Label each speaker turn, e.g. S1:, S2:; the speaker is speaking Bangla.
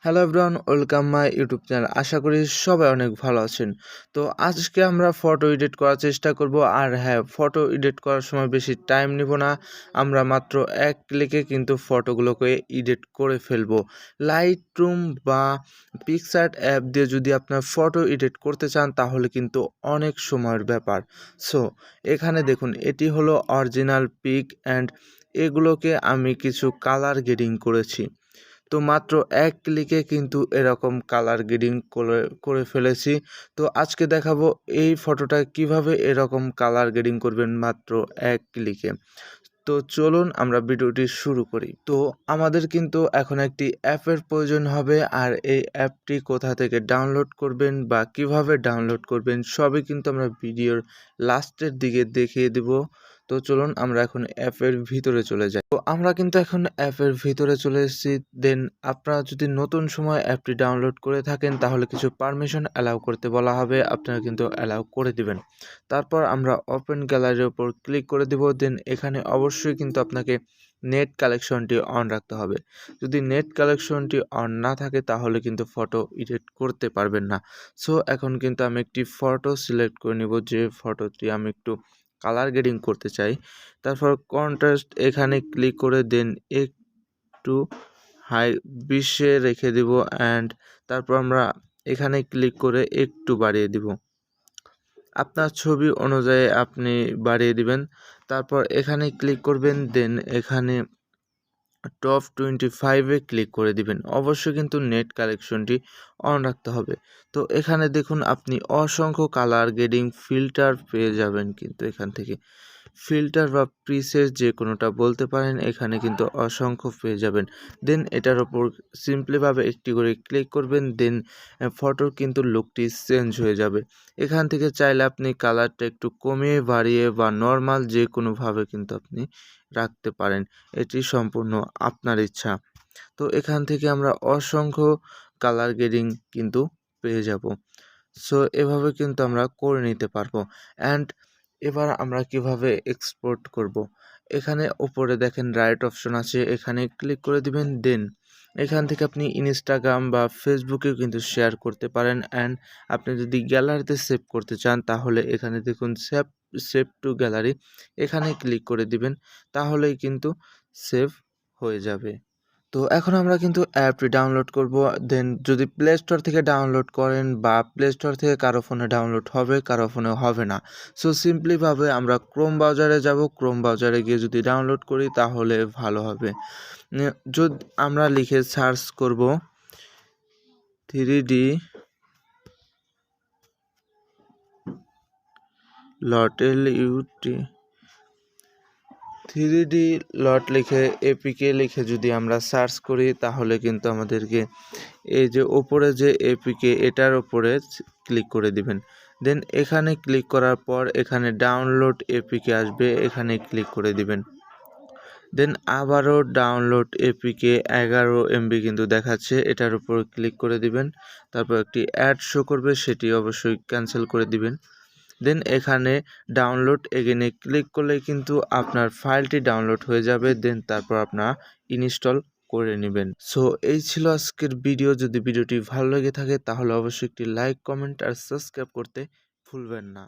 S1: Hello everyone, welcome my YouTube channel. আশা করি সবাই অনেক ভালো আছেন। তো আজকে আমরা ফটো এডিট করার চেষ্টা করব। আর হ্যাঁ, ফটো এডিট করার সময় বেশি টাইম নিব না। আমরা মাত্র এক ক্লিকে কিন্তু ফটোগুলোকে এডিট করে ফেলবো। লাইটরুম বা পিকসার্ট অ্যাপ দিয়ে যদি আপনার ফটো এডিট করতে চান তাহলে কিন্তু অনেক সময়ের ব্যাপার। সো এখানে দেখুন, এটি হলো অরিজিনাল পিক অ্যান্ড এগুলোকে আমি কিছু কালার গ্রেডিং করেছি। তো মাত্র এক ক্লিকে কিন্তু এরকম কালার গ্রেডিং করে ফেলেছি। তো আজকে দেখাবো এই ফটোটা কিভাবে এরকম কালার গ্রেডিং করবেন মাত্র এক ক্লিকে। তো চলুন আমরা ভিডিওটি শুরু করি। তো আমাদের কিন্তু এখন একটি অ্যাপের প্রয়োজন হবে, আর এই অ্যাপটি কোথা থেকে ডাউনলোড করবেন বা কিভাবে ডাউনলোড করবেন সবই কিন্তু আমরা ভিডিওর লাস্টের দিকে দেখিয়ে দেব। তো চলুন আমরা এখন অ্যাপের ভিতরে চলে যাই। তো আমরা কিন্তু এখন অ্যাপের ভিতরে চলে এসেছি। দেন আপনারা যদি নতুন সময় অ্যাপটি ডাউনলোড করে থাকেন তাহলে কিছু পারমিশন অ্যালাউ করতে বলা হবে, আপনারা কিন্তু অ্যালাউ করে দিবেন। তারপর আমরা ওপেন গ্যালারির উপর ক্লিক করে দিব। দেন এখানে অবশ্যই কিন্তু আপনাকে নেট কালেকশনটি অন রাখতে হবে। যদি নেট কালেকশনটি অন না থাকে তাহলে কিন্তু ফটো এডিট করতে পারবেন না। সো এখন কিন্তু আমি একটি ফটো সিলেক্ট করে নিব, যে ফটোটি আমি একটু কালার গ্রেডিং করতে চাই। তারপর কন্ট্রাস্ট এখানে ক্লিক করে দেন একটু হাই 20-এ রেখে দিব। অ্যান্ড তারপর আমরা এখানে ক্লিক করে একটু বাড়িয়ে দিব। আপনার ছবি অনুযায়ী আপনি বাড়িয়ে দিবেন। তারপর এখানে ক্লিক করবেন। দেন এখানে টপ 25-এ ক্লিক করে দিবেন। অবশ্যই কিন্তু নেট কালেকশনটি অন রাখতে হবে। তো এখানে দেখুন, আপনি অসংখ্য কালার গ্রেডিং ফিল্টার পেয়ে যাবেন কিন্তু এখান থেকে। ফিল্টার বা প্রিসেট যে কোনোটা বলতে পারেন, এখানে কিন্তু অসংখ্য পেয়ে যাবেন। দেন এটার ওপর সিম্পলিভাবে একটি করে ক্লিক করবেন। দেন ফটোর কিন্তু লুকটি চেঞ্জ হয়ে যাবে। এখান থেকে চাইলে আপনি কালারটা একটু কমিয়ে বাড়িয়ে বা নর্মাল যে কোনোভাবে কিন্তু আপনি রাখতে পারেন। এটি সম্পূর্ণ আপনার ইচ্ছা। তো এখান থেকে আমরা অসংখ্য কালার গ্রেডিং কিন্তু পেয়ে যাব। সো এভাবে কিন্তু আমরা করে নিতে পারবো। অ্যান্ড এবার আমরা কিভাবে এক্সপোর্ট করব। এখানে উপরে দেখেন রাইট অপশন আছে, এখানে ক্লিক করে দিবেন। দেন এখান থেকে আপনি ইনস্টাগ্রাম বা ফেসবুকেও কিন্তু শেয়ার করতে পারেন। অ্যান্ড আপনি যদি গ্যালারিতে সেভ করতে চান তাহলে এখানে দেখুন সেভ টু গ্যালারি, এখানে ক্লিক করে দিবেন, তাহলেই কিন্তু সেভ হয়ে যাবে। তো এখন আমরা কিন্তু অ্যাপটি ডাউনলোড করব। দেন যদি প্লে স্টোর থেকে ডাউনলোড করেন বা প্লে স্টোর থেকে কারো ফোনে ডাউনলোড হবে, কারো ফোনে হবে না। সো সিম্পলিভাবে আমরা ক্রোম ব্রাউজারে যাব। ক্রোম ব্রাউজারে গিয়ে যদি ডাউনলোড করি তাহলে ভালো হবে। যদি আমরা লিখে সার্চ করব 3D লট LUT 3D লট লিখে এপিকে লিখে যদি আমরা সার্চ করি তাহলে কিন্তু আমাদেরকে এই যে ওপরে যে এপিকে, এটার ওপরে ক্লিক করে দিবেন। দেন এখানে ক্লিক করার পর এখানে ডাউনলোড এপিকে আসবে, এখানে ক্লিক করে দিবেন। দেন আবারও ডাউনলোড এপিকে 11 MB কিন্তু দেখাচ্ছে, এটার উপর ক্লিক করে দিবেন। তারপর একটি অ্যাড শো করবে, সেটি অবশ্যই ক্যান্সেল করে দিবেন। দেন এখানে ডাউনলোড এগেনে ক্লিক করলে কিন্তু আপনার ফাইলটি ডাউনলোড হয়ে যাবে। দেন তারপর আপনারা ইনস্টল করে নেবেন। সো এই ছিল আজকের ভিডিও। যদি ভিডিওটি ভালো লেগে থাকে তাহলে অবশ্যই একটি লাইক, কমেন্ট আর সাবস্ক্রাইব করতে ভুলবেন না।